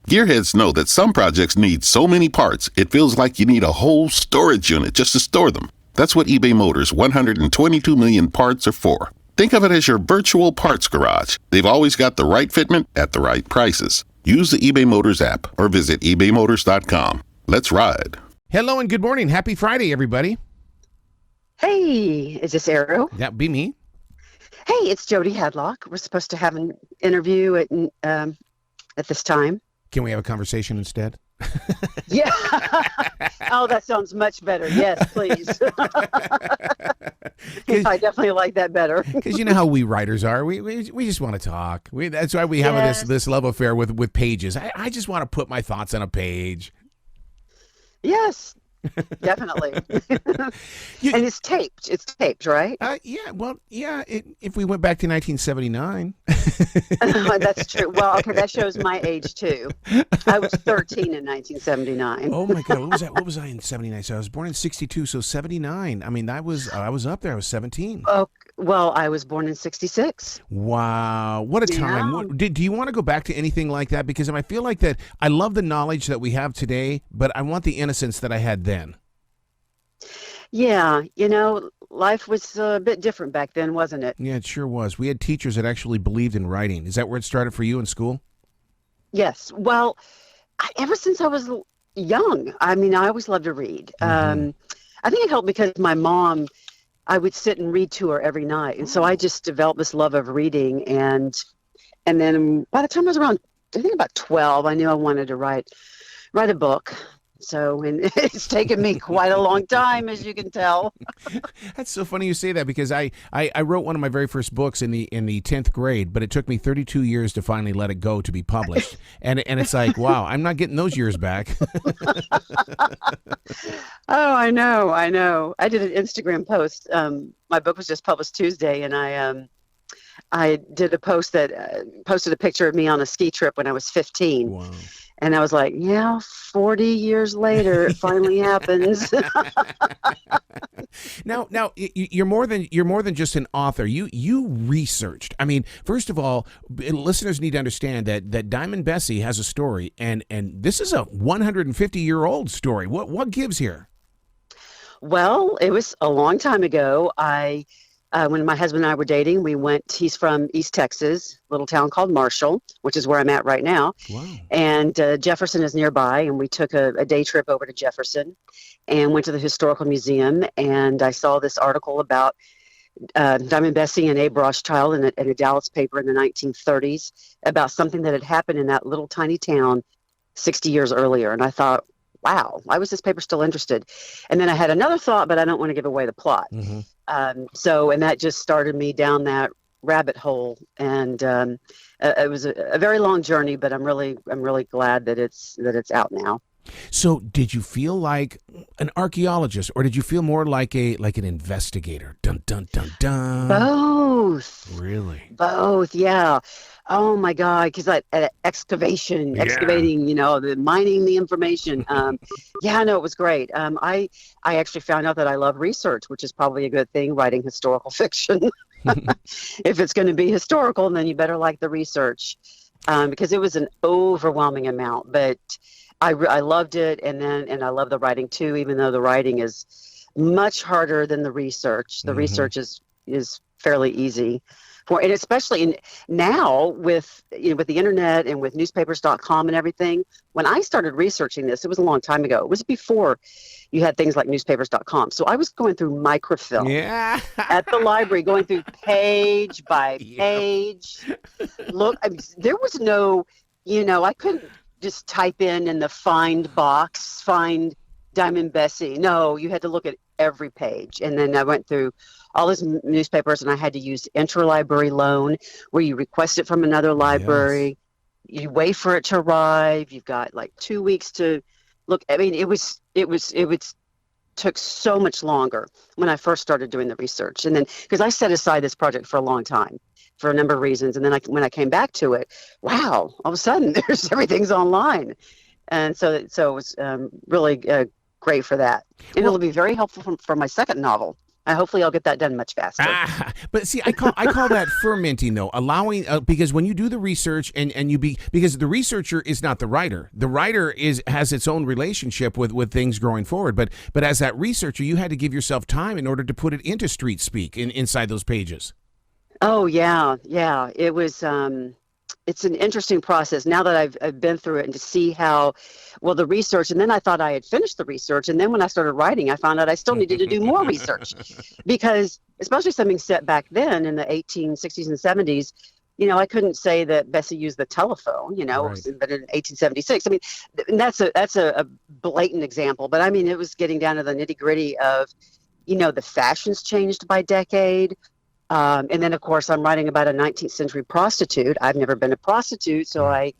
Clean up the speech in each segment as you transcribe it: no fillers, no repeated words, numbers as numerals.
Gearheads know that some projects need so many parts, it feels like you need a whole storage unit just to store them. That's what eBay Motors' 122 million parts are for. Think of it as your virtual parts garage. They've always got the right fitment at the right prices. Use the eBay Motors app or visit ebaymotors.com. Let's ride. Hello and good morning. Happy Friday, everybody. Hey, is this Arroe? That'd be me. Hey, it's Jody Hadlock. We're supposed to have an interview at this time. Can we have a conversation instead? Yeah. Oh, that sounds much better. Yes, please. I definitely like that better. Because you know how we writers are. We just want to talk. That's why we have this love affair with pages. I just want to put my thoughts on a page. Yes. Definitely. And it's taped. It's taped, right? If we went back to 1979. That's true. Well, okay, that shows my age too. I was 13 in 1979. Oh my God, what was I in 79? So I was born in 62, so 79. I mean, I was up there. I was 17. Oh, well, I was born in 66. Wow, what a time. Do you want to go back to anything like that? Because I feel like that I love the knowledge that we have today, but I want the innocence that I had then. Yeah, life was a bit different back then, wasn't it? Yeah, it sure was. We had teachers that actually believed in writing. Is that where it started for you in school? Yes. Well, ever since I was young, I always loved to read. Mm-hmm. I think it helped because my mom, I would sit and read to her every night. And so I just developed this love of reading. And then by the time I was around, I think about 12, I knew I wanted to write a book. So, and it's taken me quite a long time, as you can tell. That's so funny you say that, because I wrote one of my very first books in the 10th grade, but it took me 32 years to finally let it go to be published. And it's like, wow, I'm not getting those years back. Oh, I know. I did an Instagram post. My book was just published Tuesday, and I did a post that posted a picture of me on a ski trip when I was 15. Wow. And I was like, 40 years later, it finally happens. Now, you're more than just an author. You researched. I mean, first of all, listeners need to understand that Diamond Bessie has a story, and this is a 150-year-old story. What gives here? Well, it was a long time ago. When my husband and I were dating, he's from East Texas, a little town called Marshall, which is where I'm at right now. Wow. And Jefferson is nearby, and we took a day trip over to Jefferson and went to the Historical Museum, and I saw this article about Diamond Bessie and Abe Rothschild in a Dallas paper in the 1930s about something that had happened in that little tiny town 60 years earlier. And I thought, wow, why was this paper still interested? And then I had another thought, but I don't want to give away the plot. Mm-hmm. And that just started me down that rabbit hole. And it was a very long journey, but I'm really glad that it's out now. So did you feel like an archaeologist, or did you feel more like an investigator? Dun, dun, dun, dun. Both. Really? Both, yeah. Oh my God, because excavating, the mining the information. It was great. I actually found out that I love research, which is probably a good thing, writing historical fiction. If it's going to be historical, then you better like the research, because it was an overwhelming amount. But I loved it, and I love the writing too, even though the writing is much harder than the research. The research is fairly easy. And especially now with the internet and with newspapers.com and everything. When I started researching this, it was a long time ago. It was before you had things like newspapers.com. So I was going through microfilm at the library, going through page by page. Look, there was no, I couldn't just type in the find box, find Diamond Bessie. No, you had to look at every page. And then I went through all these newspapers, and I had to use interlibrary loan, where you request it from another library. Yes. You wait for it to arrive. You've got like 2 weeks to look. I mean, it took so much longer when I first started doing the research. And then, because I set aside this project for a long time for a number of reasons. And then when I came back to it, wow, all of a sudden everything's online. And so it was really great for that. And it'll be very helpful for my second novel. Hopefully I'll get that done much faster. But see, I call that fermenting, though, allowing because when you do the research and because the researcher is not the writer. The writer has its own relationship with things growing forward. But as that researcher, you had to give yourself time in order to put it into street speak inside those pages. Oh yeah, yeah. It was. It's an interesting process now that I've been through it, and to see how well the research. And then I thought I had finished the research, and then when I started writing, I found out I still needed to do more research, because especially something set back then in the 1860s and 70s. I couldn't say that Bessie used the telephone, Right. but in 1876. I mean, that's a blatant example, but I mean, it was getting down to the nitty gritty of, the fashions changed by decade. And then, of course, I'm writing about a 19th century prostitute. I've never been a prostitute, so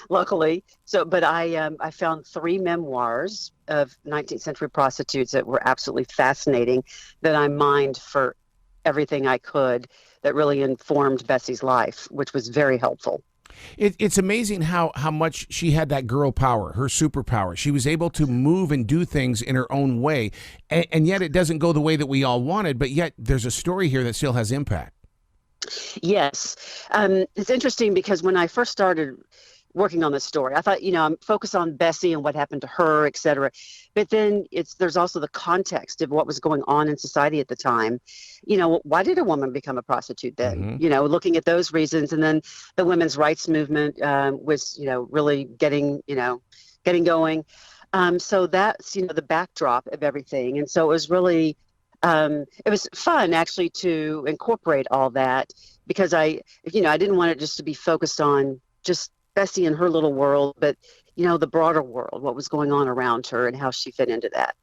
luckily, but I found 3 memoirs of 19th century prostitutes that were absolutely fascinating, that I mined for everything I could, that really informed Bessie's life, which was very helpful. It's amazing how much she had that girl power, her superpower. She was able to move and do things in her own way, and yet it doesn't go the way that we all wanted, but yet there's a story here that still has impact. Yes. It's interesting because when I first started working on this story, I thought, I'm focused on Bessie and what happened to her, et cetera. But then there's also the context of what was going on in society at the time. Why did a woman become a prostitute then? Mm-hmm. Looking at those reasons. And then the women's rights movement was, really getting going. So that's, the backdrop of everything. And so it was really, it was fun actually to incorporate all that, because I didn't want it just to be focused on just Bessie and her little world, but the broader world, what was going on around her and how she fit into that.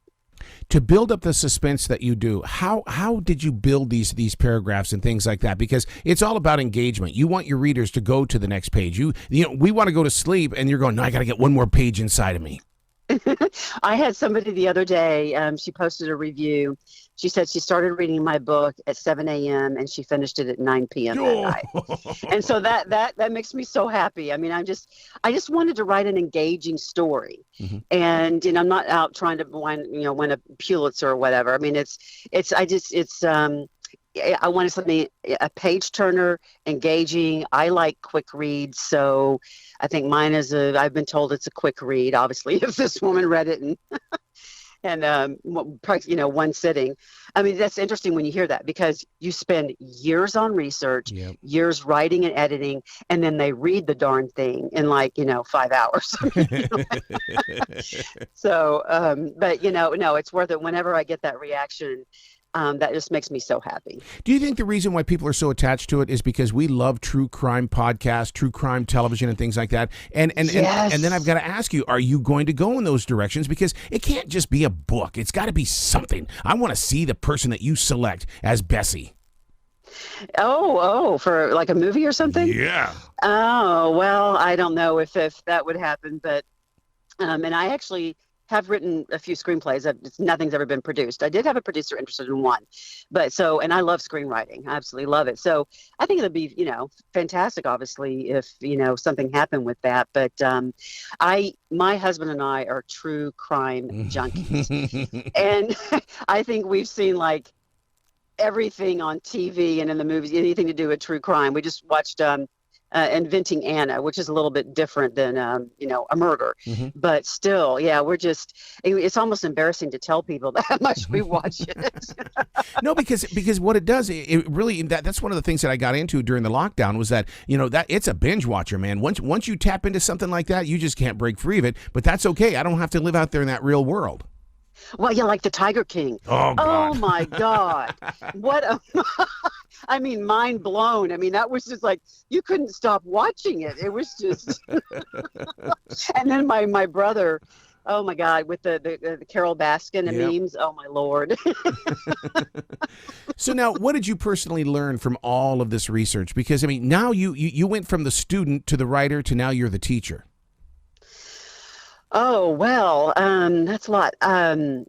To build up the suspense that you do, how did you build these paragraphs and things like that? Because it's all about engagement. You want your readers to go to the next page. We want to go to sleep, and you're going, no, I got to get one more page inside of me. I had somebody the other day, she posted a review. She said she started reading my book at 7 a.m. and she finished it at 9 p.m. that night. And so that makes me so happy. I mean, I just wanted to write an engaging story. Mm-hmm. And I'm not out trying to win a Pulitzer or whatever. I mean, I wanted something, a page turner, engaging. I like quick reads, so I think mine I've been told it's a quick read. Obviously, if this woman read it and one sitting. I mean, that's interesting when you hear that, because you spend years on research, yep, years writing and editing, and then they read the darn thing in 5 hours. So, but no, it's worth it. Whenever I get that reaction, that just makes me so happy. Do you think the reason why people are so attached to it is because we love true crime podcasts, true crime television, and things like that? And Yes. and then I've got to ask you, are you going to go in those directions? Because it can't just be a book. It's got to be something. I want to see the person that you select as Bessie. Oh, for like a movie or something? Yeah. Oh, well, I don't know if that would happen, but and I actually have written a few screenplays. Nothing's ever been produced. I did have a producer interested in one, and I love screenwriting. I absolutely love it. So I think it'd be, fantastic, obviously, if, something happened with that. But my husband and I are true crime junkies. And I think we've seen everything on TV and in the movies, anything to do with true crime. We just watched Inventing Anna, which is a little bit different than a murder, but still, yeah, it's almost embarrassing to tell people that much we watch it. No, because what it does, it really, that's one of the things that I got into during the lockdown, was that that it's a binge watcher, man. Once you tap into something like that, you just can't break free of it. But that's okay. I don't have to live out there in that real world. Well, yeah, like the Tiger King. Oh, God. Oh my God. I mean, mind blown. I mean, that was just you couldn't stop watching it. It was just, and then my brother, oh my God, with the Carol Baskin and memes. Oh my Lord. So now, what did you personally learn from all of this research? Because I mean, now you went from the student to the writer to now you're the teacher. Oh, well, that's a lot. I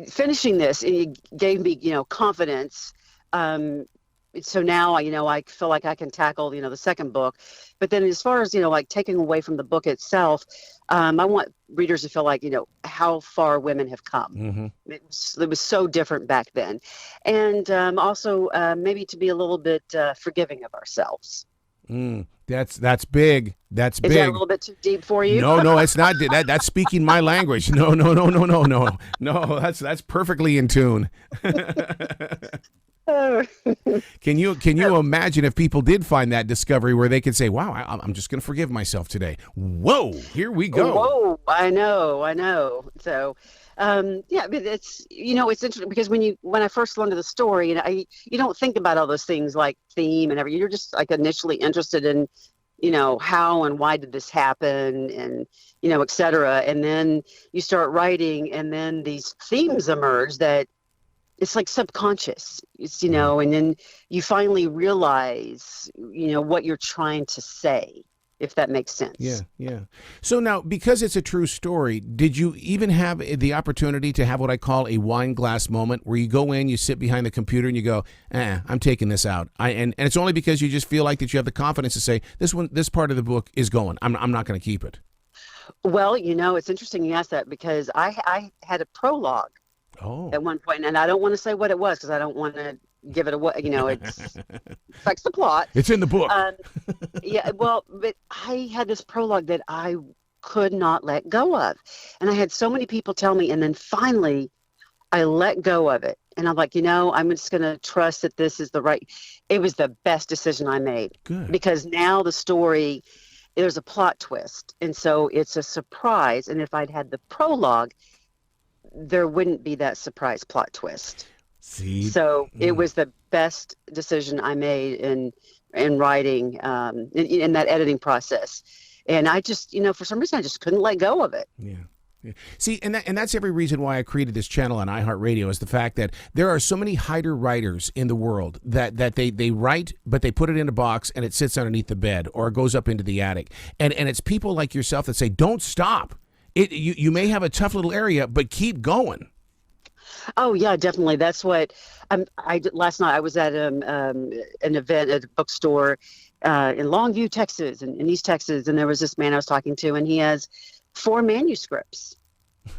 finishing this, it gave me, confidence, so now I feel like I can tackle the second book. But then as far as like taking away from the book itself, I want readers to feel like how far women have come. Mm-hmm. It was so different back then, and also maybe to be a little bit forgiving of ourselves. That's big. That's Is big. that a little bit too deep for you? No, it's not. That's speaking my language. No. That's perfectly in tune. Can you imagine if people did find that discovery where they could say, "Wow, I'm just going to forgive myself today." Whoa, here we go. Whoa, I know. So, yeah, but it's it's interesting because when I first learned of the story, you don't think about all those things like theme and everything. You're just like initially interested in how and why did this happen, and et cetera. And then you start writing, and then these themes emerge that it's like subconscious. It's and then you finally realize what you're trying to say, if that makes sense. Yeah. So now, because it's a true story, did you even have the opportunity to have what I call a wine glass moment, where you go in, you sit behind the computer, and you go, I'm taking this out. And it's only because you just feel like that you have the confidence to say, this part of the book is going. I'm not going to keep it. Well, it's interesting you asked that, because I had a prologue at one point, and I don't want to say what it was because I don't want to give it away. It affects the plot. It's in the book. Yeah, well, but I had this prologue that I could not let go of, and I had so many people tell me, and then finally I let go of it, and I'm like, I'm just going to trust that this is the right. It was the best decision I made. Good. Because now the story, there's a plot twist, and so it's a surprise. And if I'd had the prologue, there wouldn't be that surprise plot twist. See? So it was the best decision I made in writing, in that editing process. And I just, for some reason, I just couldn't let go of it. Yeah. See, and that's every reason why I created this channel on iHeartRadio, is the fact that there are so many hider writers in the world that they write, but they put it in a box and it sits underneath the bed or it goes up into the attic. And it's people like yourself that say, don't stop. You may have a tough little area, but keep going. Oh yeah, definitely. That's what last night I was at an event at a bookstore in Longview, Texas, in East Texas, and there was this man I was talking to, and he has 4 manuscripts,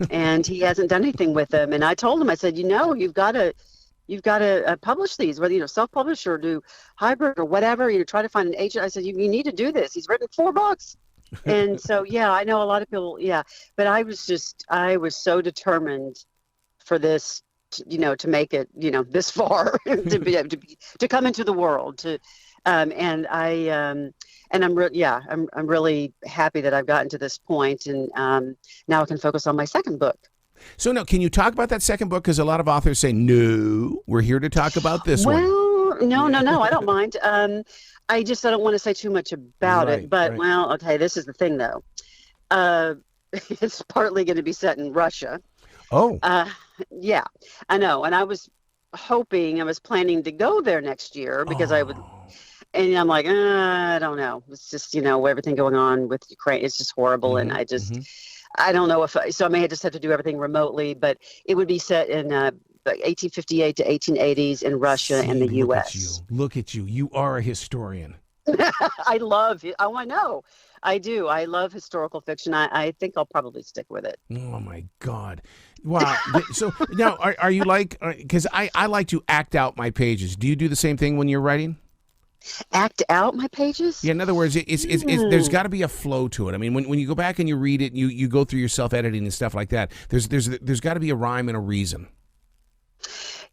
and he hasn't done anything with them. And I told him, I said, you've got to publish these, whether self-publish or do hybrid or whatever. Try to find an agent. I said, you need to do this. He's written 4 books. And so, yeah, I know a lot of people, but I was so determined for this, to make it, this far, to be able to come into the world, and I'm really happy that I've gotten to this point, and now I can focus on my second book. So now, can you talk about that second book? Because a lot of authors say, no, we're here to talk about this one. Well, no, I don't mind. I don't want to say too much about it, but well, okay, this is the thing though. It's partly going to be set in Russia. Oh. Yeah, I know. And I was planning to go there next year because I would, and I'm like, I don't know. It's just, everything going on with Ukraine. It's just horrible. And I just, I don't know so I may just have to do everything remotely, but it would be set in 1858 to 1880s in Russia and the U.S. Look at you. You are a historian. I love it. Oh, I know. I do. I love historical fiction. I think I'll probably stick with it. Oh, my God. Wow. So now are you like, because I like to act out my pages. Do you do the same thing when you're writing? Act out my pages? Yeah, in other words, it's there's got to be a flow to it. I mean, when you go back and you read it, you go through your self-editing and stuff like that, there's got to be a rhyme and a reason.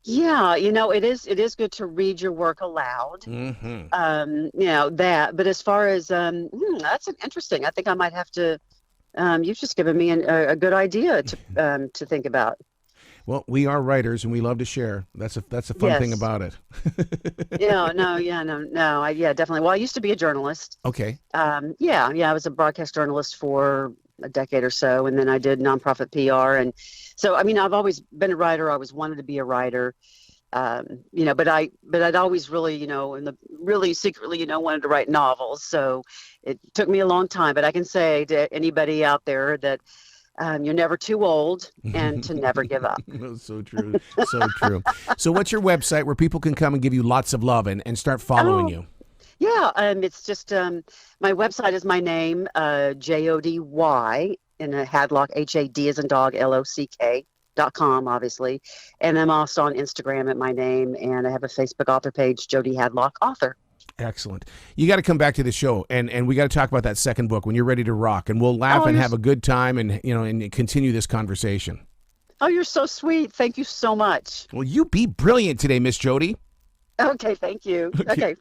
Yeah, it is good to read your work aloud. That. But as far as that's interesting. I think I might have to. You've just given me a good idea to think about. Well, we are writers and we love to share. That's a fun thing about it. Definitely. Well, I used to be a journalist. Okay. I was a broadcast journalist for a decade or so, and then I did nonprofit PR, and so I've always been a writer. I always wanted to be a writer, but I'd always really, really secretly, wanted to write novels. So it took me a long time. But I can say to anybody out there that you're never too old and to never give up. So true. So true. So what's your website where people can come and give you lots of love and start following you? Yeah, it's just my website is my name, Jody in a Hadlock, HAD as in dog, LOCK.com, obviously. And I'm also on Instagram at my name, and I have a Facebook author page, Jody Hadlock, author. Excellent. You got to come back to the show, and we got to talk about that second book when you're ready to rock, and we'll laugh and have a good time, and and continue this conversation. Oh, you're so sweet. Thank you so much. Well, you be brilliant today, Miss Jody. Okay, thank you. Okay.